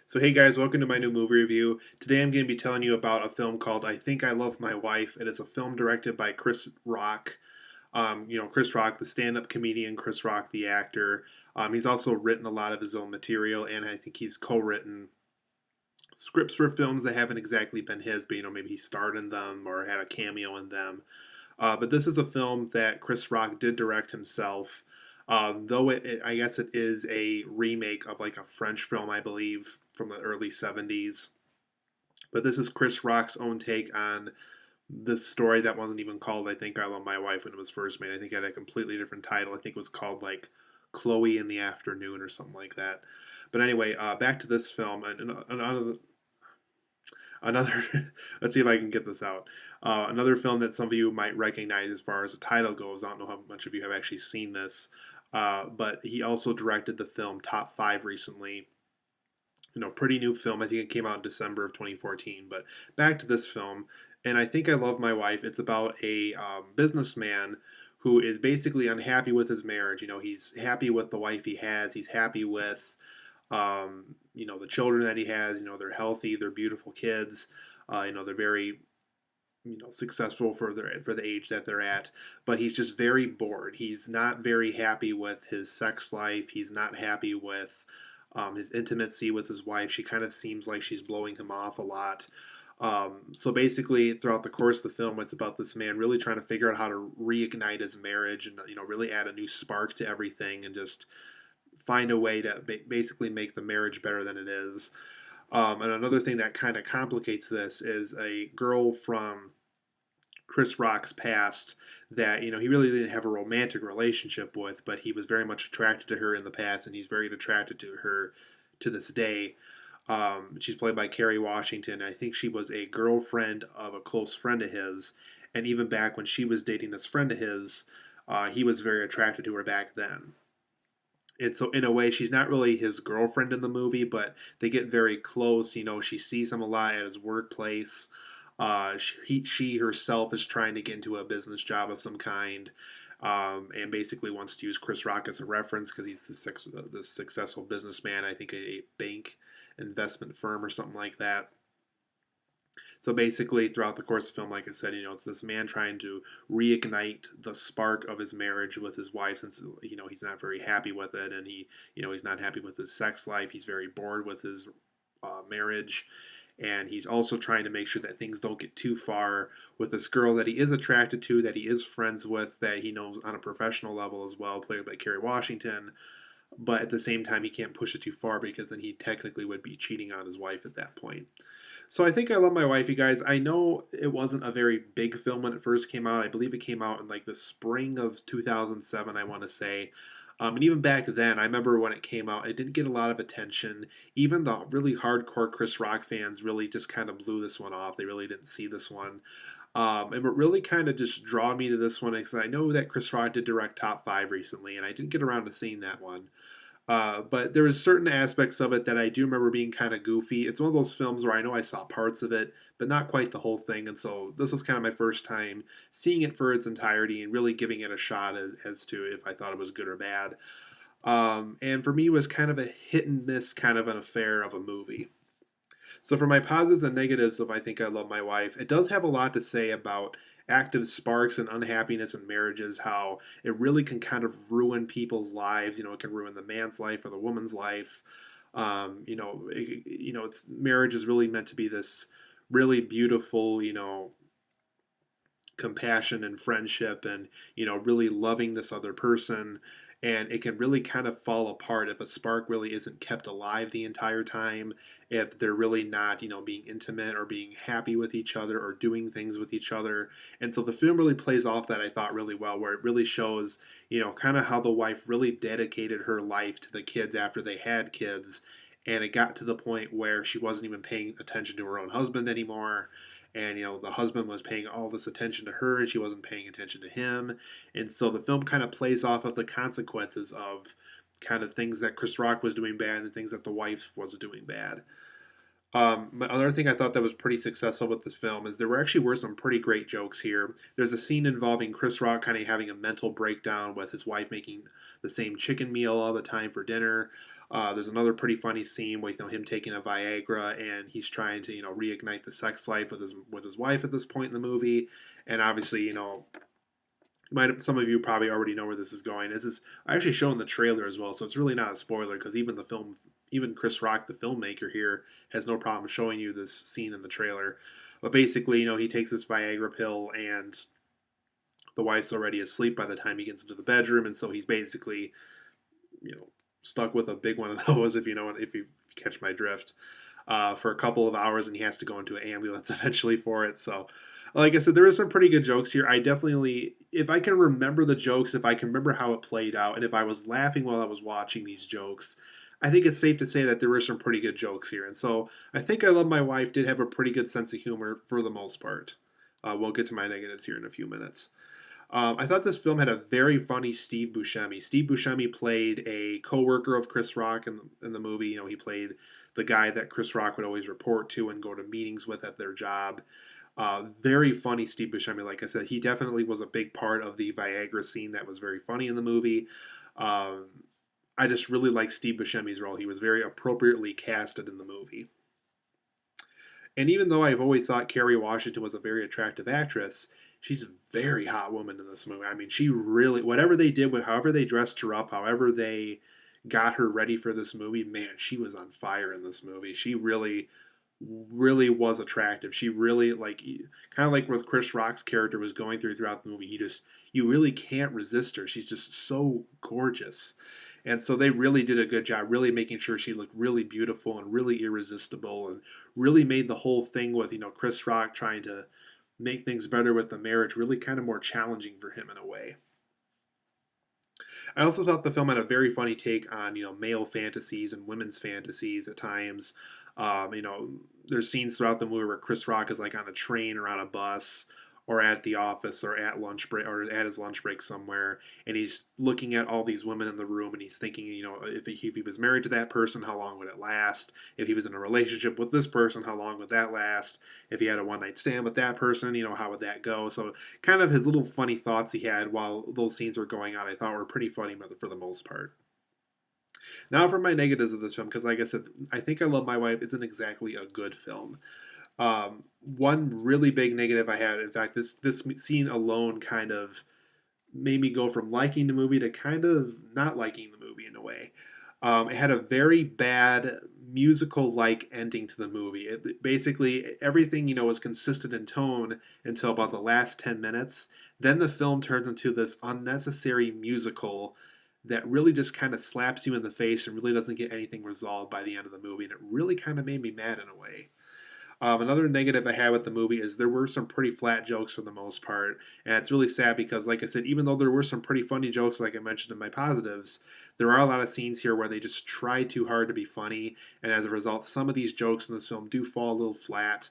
So, hey guys, welcome to my new movie review. Today I'm going to be telling you about a film called I Think I Love My Wife. It is a film directed by Chris Rock. Chris Rock, the stand up comedian, Chris Rock, the actor. He's also written a lot of his own material, and I think he's co written scripts for films that haven't exactly been his, but maybe he starred in them or had a cameo in them. But this is a film that Chris Rock did direct himself. Though I guess it is a remake of like a French film, I believe, from the early 70s. But this is Chris Rock's own take on this story that wasn't even called I Think I Love My Wife when it was first made. I think it had a completely different title. I think it was called like Chloe in the Afternoon or something like that. But anyway, back to this film. And another let's see if I can get this out. Another film that some of you might recognize as far as the title goes. I don't know how much of you have actually seen this, but he also directed the film Top Five recently. Pretty new film. I think it came out in December of 2014. But back to this film, and I Think I Love My Wife. It's about a businessman who is basically unhappy with his marriage. He's happy with the wife he has. He's happy with the children that he has. They're healthy. They're beautiful kids. They're very successful for the age that they're at, but he's just very bored. He's not very happy with his sex life. He's not happy with his intimacy with his wife. She kind of seems like she's blowing him off a lot. So basically, throughout the course of the film, it's about this man really trying to figure out how to reignite his marriage and really add a new spark to everything and just find a way to basically make the marriage better than it is. And another thing that kind of complicates this is a girl from Chris Rock's past that he really didn't have a romantic relationship with, but he was very much attracted to her in the past, and he's very attracted to her to this day. She's played by Kerry Washington. I think she was a girlfriend of a close friend of his, and even back when she was dating this friend of his, he was very attracted to her back then. And so, in a way, she's not really his girlfriend in the movie, but they get very close. She sees him a lot at his workplace. She herself is trying to get into a business job of some kind, and basically wants to use Chris Rock as a reference because he's the successful businessman. I think a bank investment firm or something like that. So basically, throughout the course of the film, like I said, it's this man trying to reignite the spark of his marriage with his wife, since he's not very happy with it, and he's not happy with his sex life. He's very bored with his marriage, and he's also trying to make sure that things don't get too far with this girl that he is attracted to, that he is friends with, that he knows on a professional level as well, played by Kerry Washington. But at the same time, he can't push it too far because then he technically would be cheating on his wife at that point. So I Think I Love My Wife, you guys. I know it wasn't a very big film when it first came out. I believe it came out in like the spring of 2007, I want to say. And even back then, I remember when it came out, it didn't get a lot of attention. Even the really hardcore Chris Rock fans really just kind of blew this one off. They really didn't see this one. And what really kind of just drawn me to this one is I know that Chris Rock did direct Top 5 recently, and I didn't get around to seeing that one. But there was certain aspects of it that I do remember being kind of goofy. It's one of those films where I know I saw parts of it, but not quite the whole thing. And so this was kind of my first time seeing it for its entirety and really giving it a shot as to if I thought it was good or bad. And for me, it was kind of a hit and miss kind of an affair of a movie. So for my positives and negatives of I Think I Love My Wife, it does have a lot to say about active sparks and unhappiness in marriages, how it really can kind of ruin people's lives. It can ruin the man's life or the woman's life. It's marriage is really meant to be this really beautiful, compassion and friendship and really loving this other person, and it can really kind of fall apart if a spark really isn't kept alive the entire time, if they're really not being intimate or being happy with each other or doing things with each other. And so the film really plays off that, I thought, really well, where it really shows kind of how the wife really dedicated her life to the kids after they had kids, and it got to the point where she wasn't even paying attention to her own husband anymore, and the husband was paying all this attention to her and she wasn't paying attention to him. And so the film kind of plays off of the consequences of kind of things that Chris Rock was doing bad and things that the wife was doing bad. Another thing I thought that was pretty successful with this film is there were some pretty great jokes here. There's a scene involving Chris Rock kind of having a mental breakdown with his wife making the same chicken meal all the time for dinner. There's another pretty funny scene with him taking a Viagra and he's trying to reignite the sex life with his wife at this point in the movie, and obviously some of you probably already know where this is going. This is actually shown in the trailer as well, so it's really not a spoiler because even Chris Rock, the filmmaker here, has no problem showing you this scene in the trailer. But basically, he takes this Viagra pill and the wife's already asleep by the time he gets into the bedroom, and so he's basically, stuck with a big one of those, if you catch my drift, for a couple of hours, and he has to go into an ambulance eventually for it. So, like I said, there is some pretty good jokes here. I definitely, if I can remember the jokes, if I can remember how it played out, and if I was laughing while I was watching these jokes, I think it's safe to say that there were some pretty good jokes here. And so I think I Love My Wife did have a pretty good sense of humor for the most part. We'll get to my negatives here in a few minutes. I thought this film had a very funny Steve Buscemi. Steve Buscemi played a co-worker of Chris Rock in the movie. He played the guy that Chris Rock would always report to and go to meetings with at their job. Very funny Steve Buscemi. Like I said, he definitely was a big part of the Viagra scene that was very funny in the movie. I just really like Steve Buscemi's role. He was very appropriately casted in the movie. And even though I've always thought Kerry Washington was a very attractive actress, she's a very hot woman in this movie. I mean, she really, whatever they did with, however they dressed her up, however they got her ready for this movie, man, she was on fire in this movie. She really, really was attractive. She really, kind of like what Chris Rock's character was going throughout the movie. You really can't resist her. She's just so gorgeous. And so they really did a good job, really making sure she looked really beautiful and really irresistible, and really made the whole thing with, Chris Rock trying to make things better with the marriage really kind of more challenging for him in a way. I also thought the film had a very funny take on, male fantasies and women's fantasies at times. There's scenes throughout the movie where Chris Rock is like on a train or on a bus or at the office or at lunch break or at his lunch break somewhere, and he's looking at all these women in the room, and he's thinking, if he was married to that person, how long would it last? If he was in a relationship with this person, how long would that last? If he had a one night stand with that person, how would that go? So kind of his little funny thoughts he had while those scenes were going on, I thought were pretty funny for the most part. Now for my negatives of this film, because like I said, I think I Love My Wife isn't exactly a good film. One really big negative I had, in fact, this scene alone kind of made me go from liking the movie to kind of not liking the movie in a way. It had a very bad musical-like ending to the movie. Basically, everything was consistent in tone until about the last 10 minutes. Then the film turns into this unnecessary musical that really just kind of slaps you in the face and really doesn't get anything resolved by the end of the movie. And it really kind of made me mad in a way. Another negative I had with the movie is there were some pretty flat jokes for the most part, and it's really sad because, like I said, even though there were some pretty funny jokes, like I mentioned in my positives, there are a lot of scenes here where they just try too hard to be funny, and as a result, some of these jokes in this film do fall a little flat.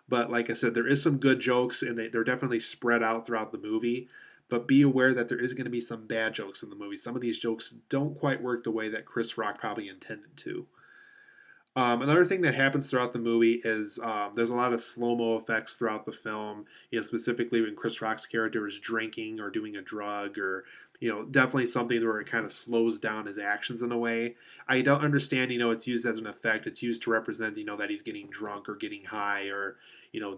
But like I said, there is some good jokes, and they're definitely spread out throughout the movie. But be aware that there is going to be some bad jokes in the movie. Some of these jokes don't quite work the way that Chris Rock probably intended to. Another thing that happens throughout the movie is there's a lot of slow mo effects throughout the film. Specifically when Chris Rock's character is drinking or doing a drug, or definitely something where it kind of slows down his actions in a way. I don't understand. It's used as an effect. It's used to represent that he's getting drunk or getting high or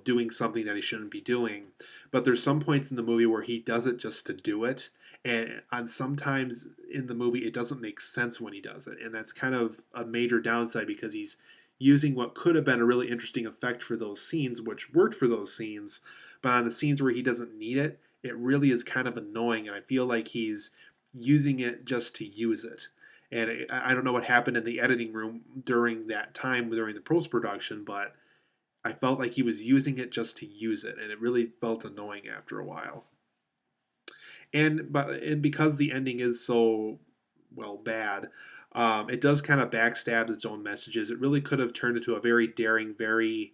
doing something that he shouldn't be doing. But there's some points in the movie where he does it just to do it, and on sometimes in the movie it doesn't make sense when he does it, and that's kind of a major downside because he's using what could have been a really interesting effect for those scenes, which worked for those scenes, but on the scenes where he doesn't need it, it really is kind of annoying, and I feel like he's using it just to use it. And I don't know what happened in the editing room during that time during the post production, but I felt like he was using it just to use it, and it really felt annoying after a while. And because the ending is so bad, it does kind of backstab its own messages. It really could have turned into a very daring, very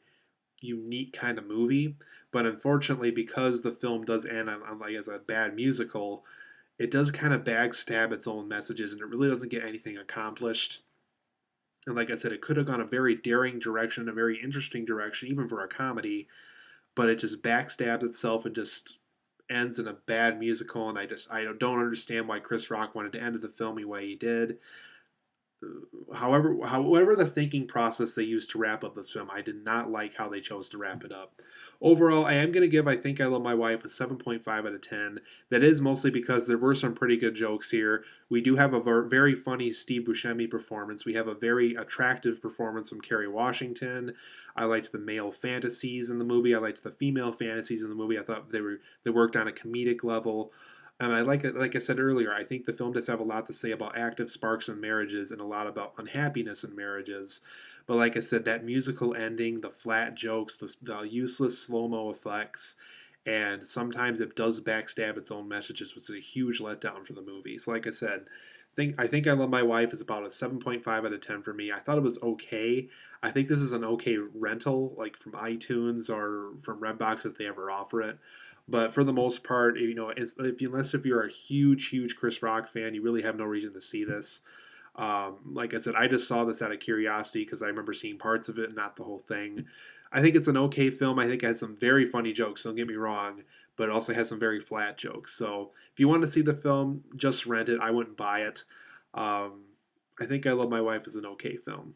unique kind of movie, but unfortunately, because the film does end on like as a bad musical, it does kind of backstab its own messages, and it really doesn't get anything accomplished. And like I said, it could have gone a very daring direction, a very interesting direction, even for a comedy, but it just backstabs itself and just ends in a bad musical. And I don't understand why Chris Rock wanted to end the film the way he did. however the thinking process they used to wrap up this film, I did not like how they chose to wrap it up. Overall, I am going to give I Think I Love My Wife a 7.5 out of 10. That is mostly because there were some pretty good jokes here. We do have a very funny Steve Buscemi performance. We have a very attractive performance from Kerry Washington. I liked the male fantasies in the movie. I liked the female fantasies in the movie. I thought they worked on a comedic level. And like I said earlier, I think the film does have a lot to say about active sparks in marriages and a lot about unhappiness in marriages. But like I said, that musical ending, the flat jokes, the useless slow mo effects, and sometimes it does backstab its own messages, which is a huge letdown for the movie. So like I said, I think I Love My Wife is about a 7.5 out of 10 for me. I thought it was okay. I think this is an okay rental, like from iTunes or from Redbox if they ever offer it. But for the most part, unless if you're a huge Chris Rock fan, you really have no reason to see this. Like I said, I just saw this out of curiosity because I remember seeing parts of it, not the whole thing. I think it's an okay film. I think it has some very funny jokes. Don't get me wrong, but it also has some very flat jokes. So if you want to see the film, just rent it. I wouldn't buy it. I think I Love My Wife is an okay film.